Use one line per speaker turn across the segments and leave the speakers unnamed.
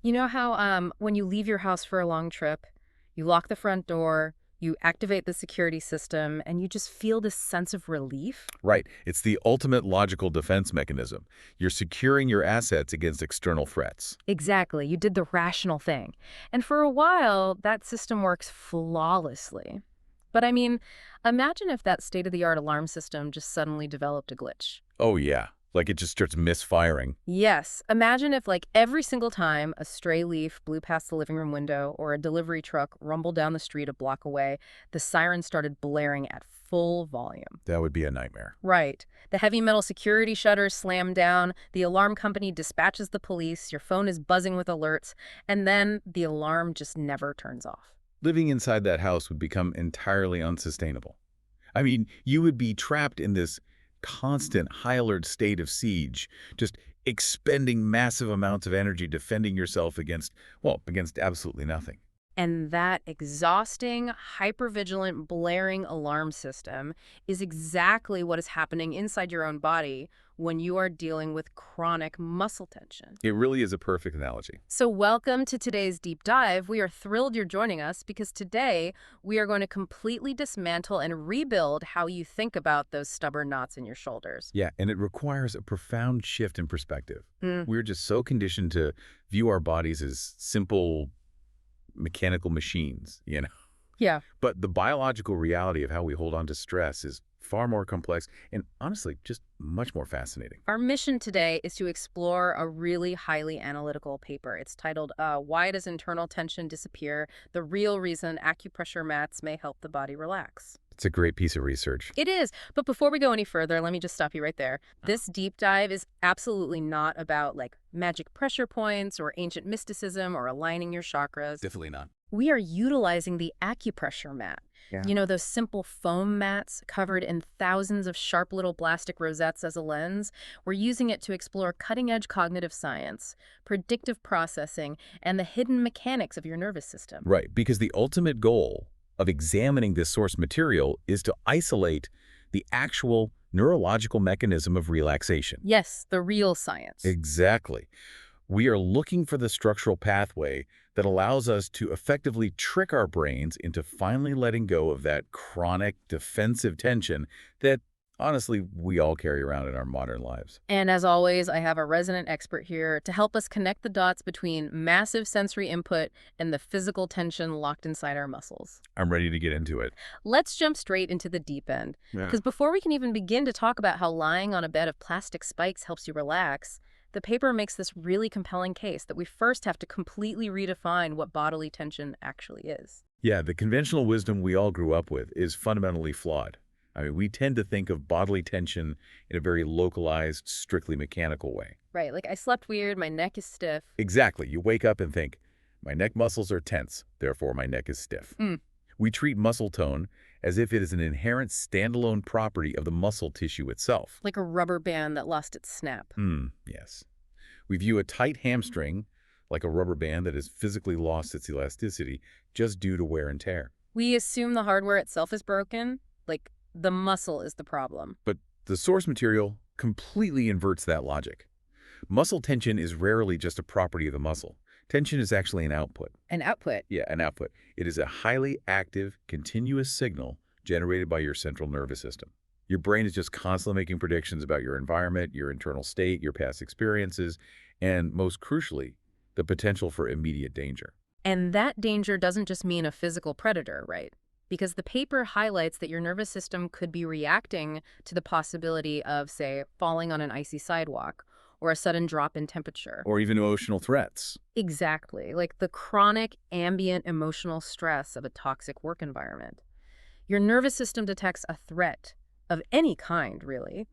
You know how when you leave your house for a long trip, you lock the front door, you activate the security system, and you just feel this sense of relief?
Right. It's the ultimate logical defense mechanism. You're securing your assets against external threats.
Exactly. You did the rational thing. And for a while, that system works flawlessly. But I mean, imagine if that state-of-the-art alarm system just suddenly developed a glitch.
Oh, yeah. Like it just starts misfiring.
Yes. Imagine if, like, every single time a stray leaf blew past the living room window or a delivery truck rumbled down the street a block away, the siren started blaring at full volume.
That would be a nightmare.
Right. The heavy metal security shutters slam down, the alarm company dispatches the police, your phone is buzzing with alerts, and then the alarm just never turns off.
Living inside that house would become entirely unsustainable. I mean, you would be trapped in this constant high alert state of siege, just expending massive amounts of energy defending yourself against, well, against absolutely nothing.
And that exhausting, hypervigilant, blaring alarm system is exactly what is happening inside your own body when you are dealing with chronic muscle tension.
It really is a perfect analogy.
So welcome to today's deep dive. We are thrilled you're joining us because today we are going to completely dismantle and rebuild how you think about those stubborn knots in your shoulders.
Yeah, and it requires a profound shift in perspective.
Mm,
We're just so conditioned to view our bodies as simple mechanical machines.
yeah.
But the biological reality of how we hold on to stress is far more complex and honestly just much more fascinating.
Our mission today is to explore a really highly analytical paper. It's titled, Why Does Internal Tension Disappear? The Real Reason Acupressure Mats May Help the Body Relax.
It's a great piece of research.
It is. But before we go any further, let me just stop you right there. This deep dive is absolutely not about like magic pressure points or ancient mysticism or aligning your chakras.
Definitely not.
We are utilizing the acupressure mat.
Yeah.
You know, those simple foam mats covered in thousands of sharp little plastic rosettes as a lens? We're using it to explore cutting-edge cognitive science, predictive processing, and the hidden mechanics of your nervous system.
Right, because the ultimate goal of examining this source material is to isolate the actual neurological mechanism of relaxation.
Yes, the real science.
Exactly. We are looking for the structural pathway that allows us to effectively trick our brains into finally letting go of that chronic defensive tension that, honestly, we all carry around in our modern lives.
And as always, I have a resident expert here to help us connect the dots between massive sensory input and the physical tension locked inside our muscles.
I'm ready to get into it.
Let's jump straight into the deep end.
Yeah.
Because before we can even begin to talk about how lying on a bed of plastic spikes helps you relax, the paper makes this really compelling case that we first have to completely redefine what bodily tension actually is.
Yeah, the conventional wisdom we all grew up with is fundamentally flawed. I mean, we tend to think of bodily tension in a very localized, strictly mechanical way.
Right, like I slept weird, my neck is stiff.
Exactly. You wake up and think, my neck muscles are tense, therefore my neck is stiff.
Mm.
We treat muscle tone as if it is an inherent standalone property of the muscle tissue itself.
Like a rubber band that lost its snap.
Yes. We view a tight hamstring like a rubber band that has physically lost its elasticity just due to wear and tear.
We assume the hardware itself is broken, like the muscle is the problem.
But the source material completely inverts that logic. Muscle tension is rarely just a property of the muscle. Tension is actually an output.
An output.
Yeah, an output. It is a highly active, continuous signal generated by your central nervous system. Your brain is just constantly making predictions about your environment, your internal state, your past experiences, and most crucially, the potential for immediate danger.
And that danger doesn't just mean a physical predator, right? Because the paper highlights that your nervous system could be reacting to the possibility of, say, falling on an icy sidewalk or a sudden drop in temperature.
Or even emotional threats.
Exactly, like the chronic ambient emotional stress of a toxic work environment. Your nervous system detects a threat of any kind, really,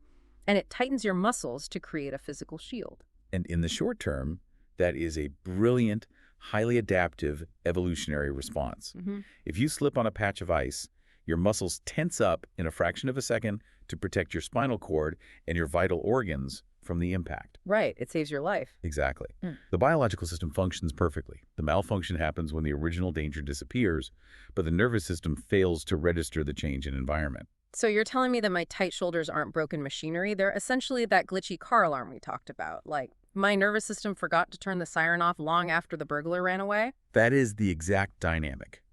and it tightens your muscles to create a physical shield.
And in the short term, that is a brilliant, highly adaptive evolutionary response. If you slip on a patch of ice, your muscles tense up in a fraction of a second to protect your spinal cord and your vital organs from the impact.
Right, it saves your life.
Exactly. The biological system functions perfectly. The malfunction happens when the original danger disappears, but the nervous system fails to register the change in environment.
So you're telling me that my tight shoulders aren't broken machinery? They're essentially that glitchy car alarm we talked about, like My nervous system forgot to turn the siren off long after the burglar ran away?
That is the exact dynamic.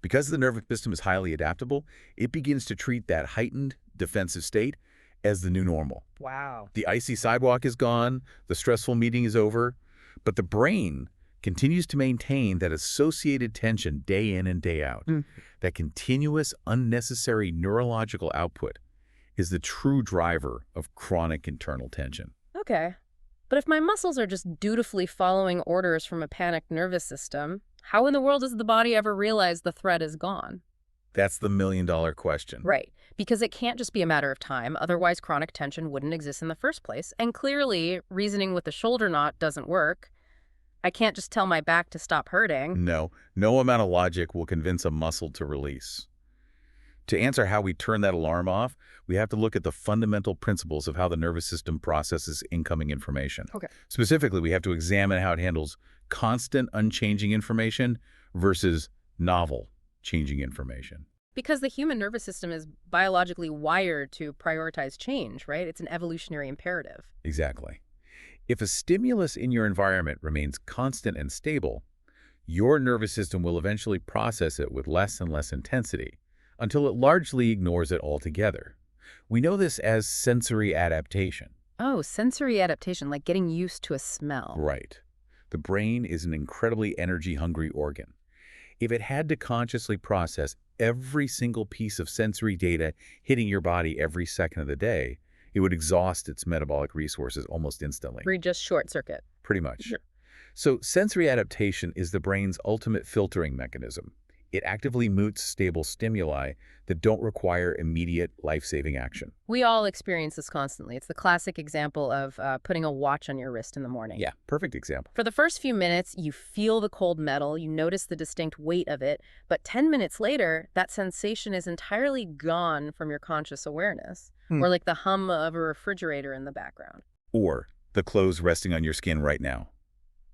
Because the nervous system is highly adaptable, it begins to treat that heightened defensive state as the new normal.
Wow.
The icy sidewalk is gone, the stressful meeting is over, but the brain continues to maintain that associated tension day in and day out. That continuous, unnecessary neurological output is the true driver of chronic internal tension.
Okay. But if my muscles are just dutifully following orders from a panicked nervous system, how in the world does the body ever realize the threat is gone?
That's the million-dollar question.
Right. Because it can't just be a matter of time, otherwise chronic tension wouldn't exist in the first place. And clearly, reasoning with the shoulder knot doesn't work. I can't just tell my back to stop hurting.
No amount of logic will convince a muscle to release. To answer how we turn that alarm off, we have to look at the fundamental principles of how the nervous system processes incoming information.
Okay.
Specifically, we have to examine how it handles constant, unchanging information versus novel, changing information.
Because the human nervous system is biologically wired to prioritize change, right? It's an evolutionary imperative.
Exactly. If a stimulus in your environment remains constant and stable, your nervous system will eventually process it with less and less intensity until it largely ignores it altogether. We know this as sensory adaptation.
Oh, sensory adaptation, like getting used to a smell.
Right. The brain is an incredibly energy-hungry organ. If it had to consciously process every single piece of sensory data hitting your body every second of the day, it would exhaust its metabolic resources almost instantly.
We just short circuit.
Pretty much.
Sure.
So sensory adaptation is the brain's ultimate filtering mechanism. It actively mutes stable stimuli that don't require immediate life-saving action.
We all experience this constantly. It's the classic example of putting a watch on your wrist in the morning.
Yeah, perfect example.
For the first few minutes, you feel the cold metal, you notice the distinct weight of it, but 10 minutes later, that sensation is entirely gone from your conscious awareness, or like the hum of a refrigerator in the background.
Or the clothes resting on your skin right now.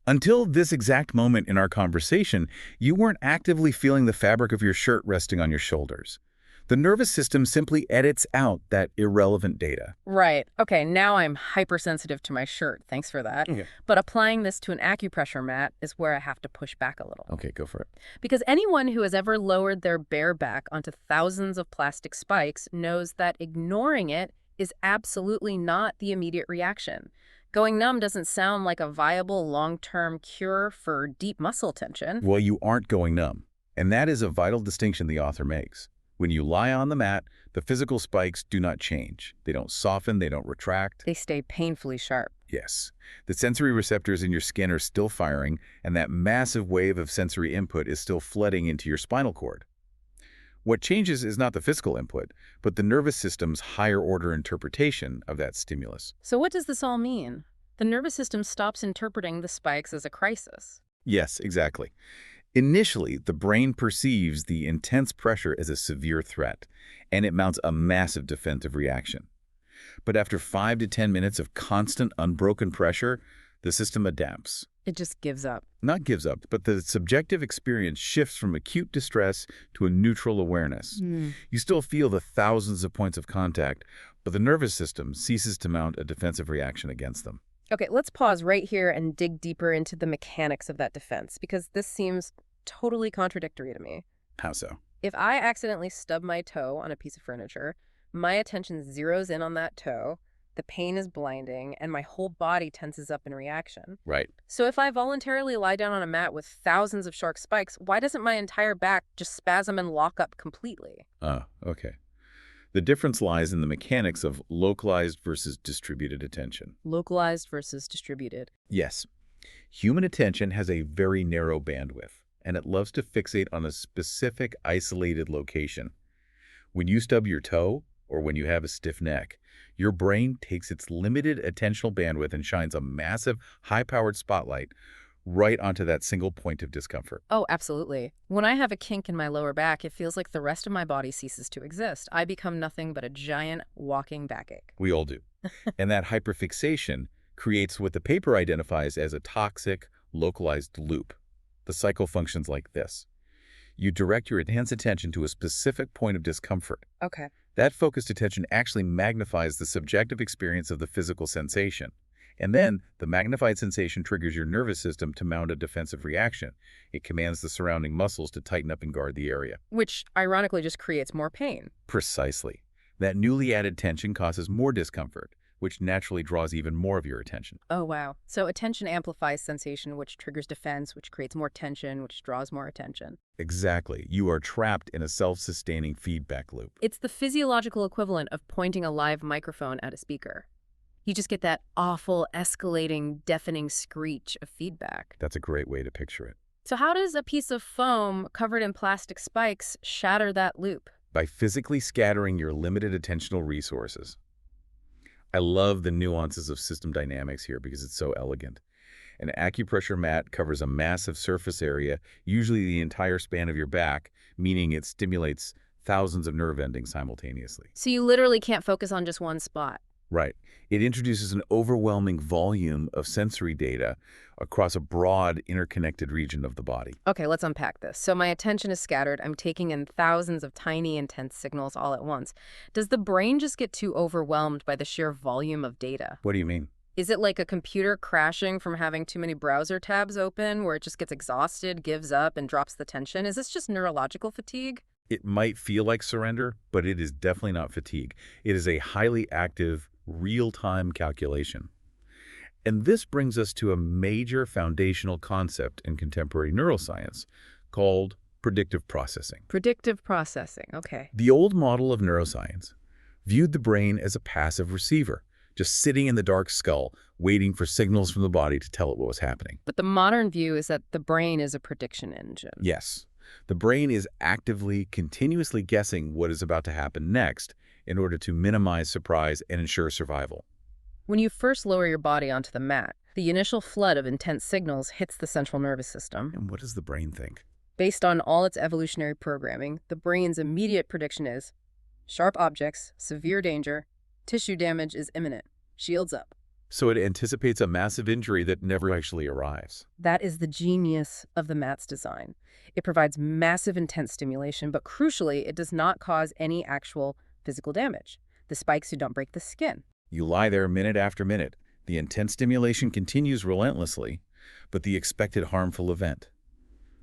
Until this exact moment in our conversation, you weren't actively feeling the fabric of your shirt resting on your shoulders. The nervous system simply edits out that irrelevant data.
Right. Okay, now I'm hypersensitive to my shirt. Thanks for that.
Okay.
But applying this to an acupressure mat is where I have to push back a little.
Okay, go for it.
Because anyone who has ever lowered their bare back onto thousands of plastic spikes knows that ignoring it is absolutely not the immediate reaction. Going numb doesn't sound like a viable long-term cure for deep muscle tension.
Well, you aren't going numb. And that is a vital distinction the author makes. When you lie on the mat, the physical spikes do not change. They don't soften, they don't retract.
They stay painfully sharp.
Yes. The sensory receptors in your skin are still firing, and that massive wave of sensory input is still flooding into your spinal cord. What changes is not the physical input, but the nervous system's higher-order interpretation of that stimulus.
So what does this all mean? The nervous system stops interpreting the spikes as a crisis.
Yes, exactly. Initially, the brain perceives the intense pressure as a severe threat, and it mounts a massive defensive reaction. But after 5 to 10 minutes of constant, unbroken pressure, the system adapts.
It just gives up.
Not gives up, but the subjective experience shifts from acute distress to a neutral awareness. You still feel the thousands of points of contact, but the nervous system ceases to mount a defensive reaction against them.
Okay, let's pause right here and dig deeper into the mechanics of that defense, because this seems totally contradictory to me.
How so?
If I accidentally stub my toe on a piece of furniture, my attention zeroes in on that toe, the pain is blinding, and my whole body tenses up in reaction.
Right.
So if I voluntarily lie down on a mat with thousands of sharp spikes, why doesn't my entire back just spasm and lock up completely?
Okay. The difference lies in the mechanics of localized versus distributed attention.
Localized versus distributed.
Yes. Human attention has a very narrow bandwidth, and it loves to fixate on a specific, isolated location. When you stub your toe, or when you have a stiff neck, your brain takes its limited attentional bandwidth and shines a massive, high-powered spotlight right onto that single point of discomfort.
Oh, absolutely. When I have a kink in my lower back, it feels like the rest of my body ceases to exist. I become nothing but a giant walking backache.
We all do. And that hyperfixation creates what the paper identifies as a toxic, localized loop. The cycle functions like this. You direct your intense attention to a specific point of discomfort.
Okay.
That focused attention actually magnifies the subjective experience of the physical sensation, And then the magnified sensation triggers your nervous system to mount a defensive reaction. It commands the surrounding muscles to tighten up and guard the area.
Which ironically just creates more pain.
Precisely. That newly added tension causes more discomfort, which naturally draws even more of your attention.
Oh, wow. So attention amplifies sensation, which triggers defense, which creates more tension, which draws more attention.
Exactly. You are trapped in a self-sustaining feedback loop.
It's the physiological equivalent of pointing a live microphone at a speaker. You just get that awful, escalating, deafening screech of feedback.
That's a great way to picture it.
So how does a piece of foam covered in plastic spikes shatter that loop?
By physically scattering your limited attentional resources. I love the nuances of system dynamics here because it's so elegant. An acupressure mat covers a massive surface area, usually the entire span of your back, meaning it stimulates thousands of nerve endings simultaneously.
So you literally can't focus on just one spot.
Right. It introduces an overwhelming volume of sensory data across a broad, interconnected region of the body.
Okay, let's unpack this. So my attention is scattered. I'm taking in thousands of tiny, intense signals all at once. Does the brain just get too overwhelmed by the sheer volume of data?
What do you mean?
Is it like a computer crashing from having too many browser tabs open, where it just gets exhausted, gives up, and drops the tension? Is this just neurological fatigue?
It might feel like surrender, but it is definitely not fatigue. It is a highly active, real-time calculation. And this brings us to a major foundational concept in contemporary neuroscience called predictive processing.
Predictive processing, okay.
The old model of neuroscience viewed the brain as a passive receiver, just sitting in the dark skull, waiting for signals from the body to tell it what was happening.
But the modern view is that the brain is a prediction engine.
Yes, the brain is actively, continuously guessing what is about to happen next in order to minimize surprise and ensure survival.
When you first lower your body onto the mat, the initial flood of intense signals hits the central nervous system.
And what does the brain think?
Based on all its evolutionary programming, the brain's immediate prediction is sharp objects, severe danger, tissue damage is imminent, shields up.
So it anticipates a massive injury that never actually arrives.
That is the genius of the mat's design. It provides massive intense stimulation, but crucially, it does not cause any actual physical damage. The spikes do not break the skin.
You lie there minute after minute. The intense stimulation continues relentlessly, but the expected harmful event,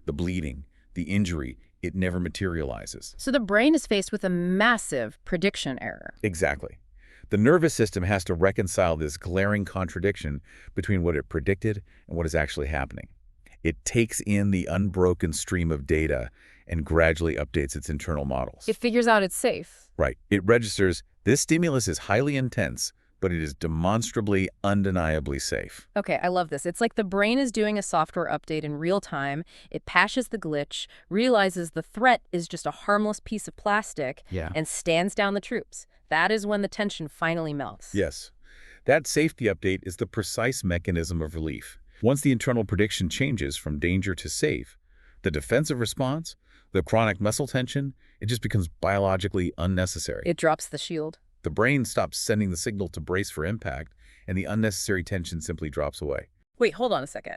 the bleeding, the injury, it never materializes.
So the brain is faced with a massive prediction error.
Exactly. The nervous system has to reconcile this glaring contradiction between what it predicted and what is actually happening. It takes in the unbroken stream of data and gradually updates its internal models.
It figures out it's safe.
Right. It registers, this stimulus is highly intense, but it is demonstrably, undeniably safe.
Okay, I love this. It's like the brain is doing a software update in real time. It patches the glitch, realizes the threat is just a harmless piece of plastic, and stands down the troops. That is when the tension finally melts.
Yes. That safety update is the precise mechanism of relief. Once the internal prediction changes from danger to safe, the defensive response, the chronic muscle tension, it just becomes biologically unnecessary.
It drops the shield.
The brain stops sending the signal to brace for impact, and the unnecessary tension simply drops away.
Wait, hold on a second.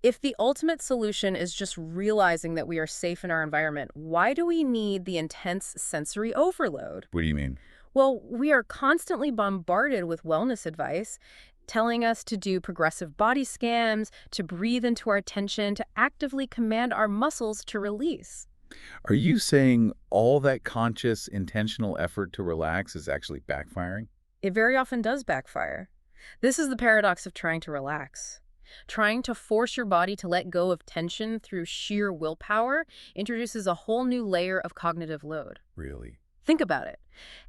If the ultimate solution is just realizing that we are safe in our environment, why do we need the intense sensory overload?
What do you mean?
Well, we are constantly bombarded with wellness advice, telling us to do progressive body scans, to breathe into our tension, to actively command our muscles to release.
Are you saying all that conscious, intentional effort to relax is actually backfiring?
It very often does backfire. This is the paradox of trying to relax. Trying to force your body to let go of tension through sheer willpower introduces a whole new layer of cognitive load.
Really?
Think about it.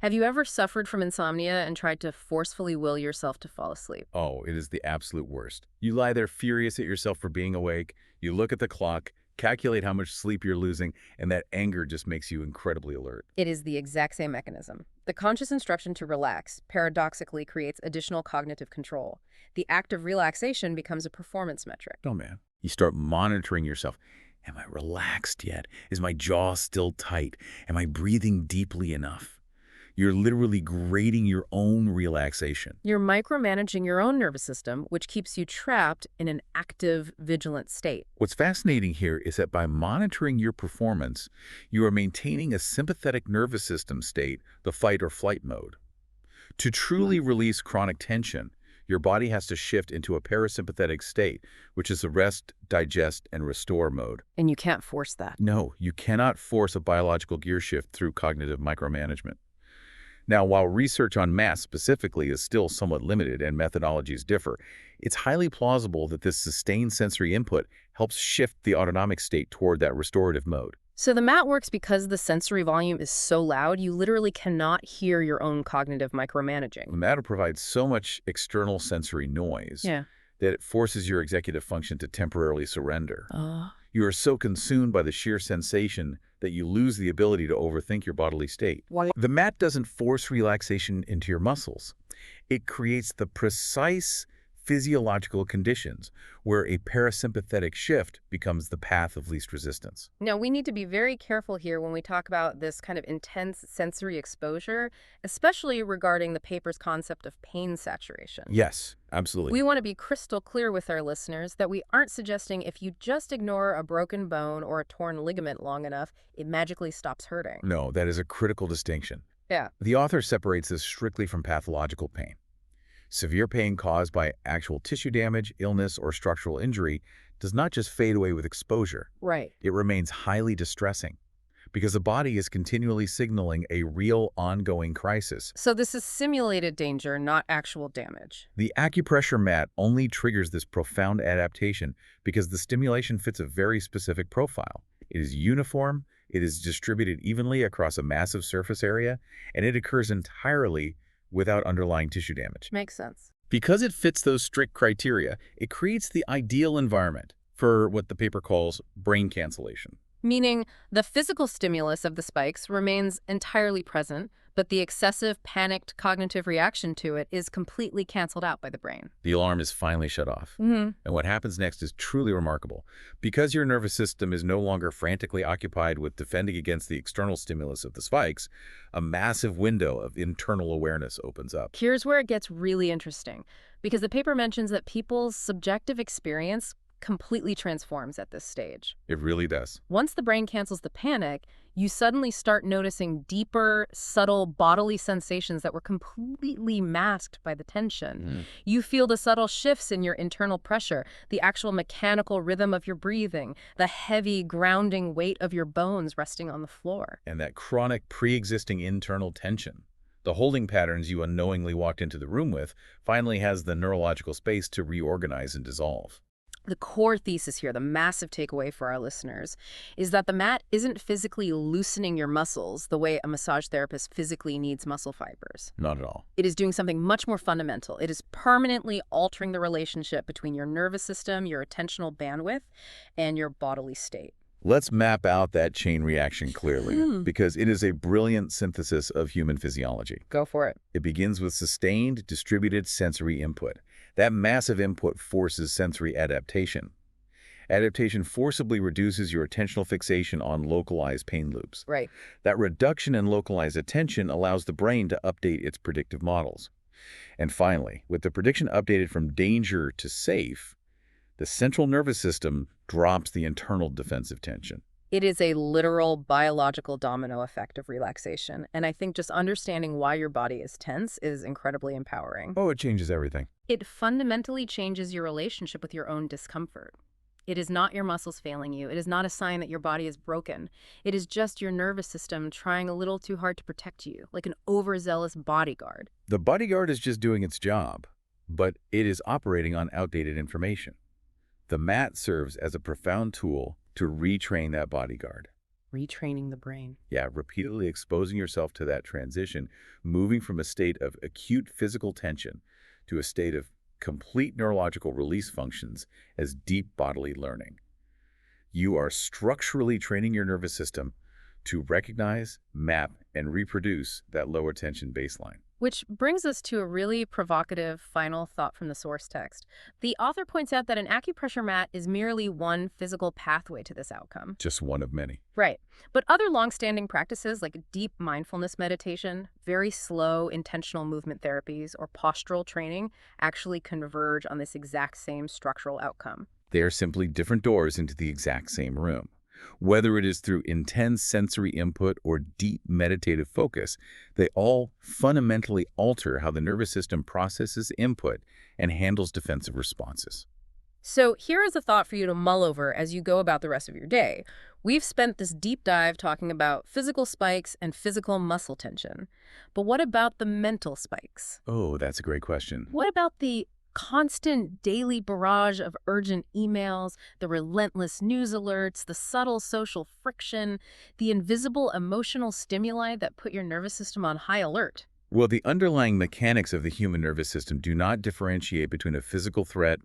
Have you ever suffered from insomnia and tried to forcefully will yourself to fall asleep?
Oh, it is the absolute worst. You lie there furious at yourself for being awake, you look at the clock, calculate how much sleep you're losing, and that anger just makes you incredibly alert.
It is the exact same mechanism. The conscious instruction to relax paradoxically creates additional cognitive control. The act of relaxation becomes a performance metric.
Oh, man. You start monitoring yourself. Am I relaxed yet? Is my jaw still tight? Am I breathing deeply enough? You're literally grading your own relaxation.
You're micromanaging your own nervous system, which keeps you trapped in an active, vigilant state.
What's fascinating here is that by monitoring your performance, you are maintaining a sympathetic nervous system state, the fight or flight mode. To truly release chronic tension, your body has to shift into a parasympathetic state, which is the rest, digest, and restore mode.
And you can't force that.
No, you cannot force a biological gear shift through cognitive micromanagement. Now, while research on MAS specifically is still somewhat limited and methodologies differ, it's highly plausible that this sustained sensory input helps shift the autonomic state toward that restorative mode.
So the mat works because the sensory volume is so loud, you literally cannot hear your own cognitive
The
micromanaging.
matter provides so much external sensory noise
Yeah.
that it forces your executive function to temporarily surrender.
Oh.
You are so consumed by the sheer sensation that you lose the ability to overthink your bodily state. The mat doesn't force relaxation into your muscles. It creates the precise physiological conditions where a parasympathetic shift becomes the path of least resistance.
Now, we need to be very careful here when we talk about this kind of intense sensory exposure, especially regarding the paper's concept of pain saturation.
Yes, absolutely.
We want to be crystal clear with our listeners that we aren't suggesting if you just ignore a broken bone or a torn ligament long enough, it magically stops hurting.
No, that is a critical distinction.
Yeah.
The author separates this strictly from pathological pain. Severe pain caused by actual tissue damage, illness, or structural injury does not just fade away with exposure.
Right.
It remains highly distressing because the body is continually signaling a real ongoing crisis.
So this is simulated danger, not actual damage.
The acupressure mat only triggers this profound adaptation because the stimulation fits a very specific profile. It is uniform, it is distributed evenly across a massive surface area, and it occurs entirely without underlying tissue damage.
Makes sense.
Because it fits those strict criteria, it creates the ideal environment for what the paper calls brain cancellation.
Meaning the physical stimulus of the spikes remains entirely present, but the excessive panicked cognitive reaction to it is completely canceled out by the brain.
The alarm is finally shut off. And what happens next is truly remarkable. Because your nervous system is no longer frantically occupied with defending against the external stimulus of the spikes, a massive window of internal awareness opens up.
Here's where it gets really interesting, because the paper mentions that people's subjective experience completely transforms at this stage.
It really does.
Once the brain cancels the panic, you suddenly start noticing deeper, subtle bodily sensations that were completely masked by the tension. You feel the subtle shifts in your internal pressure, the actual mechanical rhythm of your breathing, the heavy, grounding weight of your bones resting on the floor.
And that chronic pre-existing internal tension, the holding patterns you unknowingly walked into the room with, finally has the neurological space to reorganize and dissolve.
The core thesis here, the massive takeaway for our listeners, is that the mat isn't physically loosening your muscles the way a massage therapist physically needs muscle fibers.
Not at all.
It is doing something much more fundamental. It is permanently altering the relationship between your nervous system, your attentional bandwidth, and your bodily state.
Let's map out that chain reaction clearly, because it is a brilliant synthesis of human physiology.
Go for it.
It begins with sustained, distributed sensory input. That massive input forces sensory adaptation. Adaptation forcibly reduces your attentional fixation on localized pain loops.
Right.
That reduction in localized attention allows the brain to update its predictive models. And finally, with the prediction updated from danger to safe, the central nervous system drops the internal defensive tension.
It is a literal biological domino effect of relaxation, and I think just understanding why your body is tense is incredibly empowering.
Oh, it changes everything.
It fundamentally changes your relationship with your own discomfort. It is not your muscles failing you. It is not a sign that your body is broken. It is just your nervous system trying a little too hard to protect you, like an overzealous bodyguard.
The bodyguard is just doing its job, but it is operating on outdated information. The mat serves as a profound tool to retrain that bodyguard.
Retraining the brain.
Yeah, repeatedly exposing yourself to that transition, moving from a state of acute physical tension to a state of complete neurological release functions as deep bodily learning. You are structurally training your nervous system to recognize, map, and reproduce that lower tension baseline.
Which brings us to a really provocative final thought from the source text. The author points out that an acupressure mat is merely one physical pathway to this outcome.
Just one of many.
Right. But other long-standing practices like deep mindfulness meditation, very slow intentional movement therapies, or postural training actually converge on this exact same structural outcome.
They are simply different doors into the exact same room. Whether it is through intense sensory input or deep meditative focus, they all fundamentally alter how the nervous system processes input and handles defensive responses.
So here is a thought for you to mull over as you go about the rest of your day. We've spent this deep dive talking about physical spikes and physical muscle tension. But what about the mental spikes?
Oh, that's a great question.
What about the constant daily barrage of urgent emails, the relentless news alerts, the subtle social friction, the invisible emotional stimuli that put your nervous system on high alert?
Well, the underlying mechanics of the human nervous system do not differentiate between a physical threat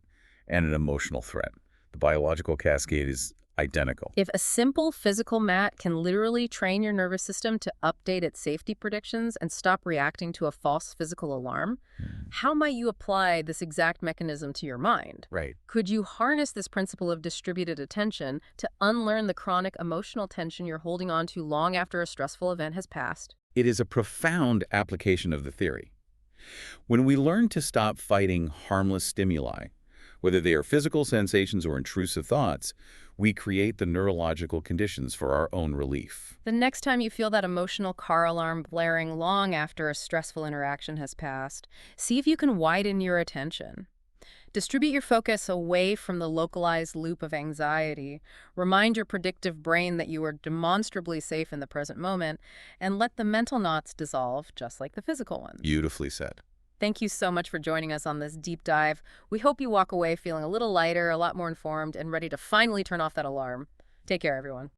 and an emotional threat. The biological cascade is identical.
If a simple physical mat can literally train your nervous system to update its safety predictions and stop reacting to a false physical alarm, how might you apply this exact mechanism to your mind?
Right.
Could you harness this principle of distributed attention to unlearn the chronic emotional tension you're holding on to long after a stressful event has passed?
It is a profound application of the theory. When we learn to stop fighting harmless stimuli, whether they are physical sensations or intrusive thoughts, we create the neurological conditions for our own relief.
The next time you feel that emotional car alarm blaring long after a stressful interaction has passed, see if you can widen your attention. Distribute your focus away from the localized loop of anxiety. Remind your predictive brain that you are demonstrably safe in the present moment, and let the mental knots dissolve just like the physical ones.
Beautifully said.
Thank you so much for joining us on this deep dive. We hope you walk away feeling a little lighter, a lot more informed, and ready to finally turn off that alarm. Take care, everyone.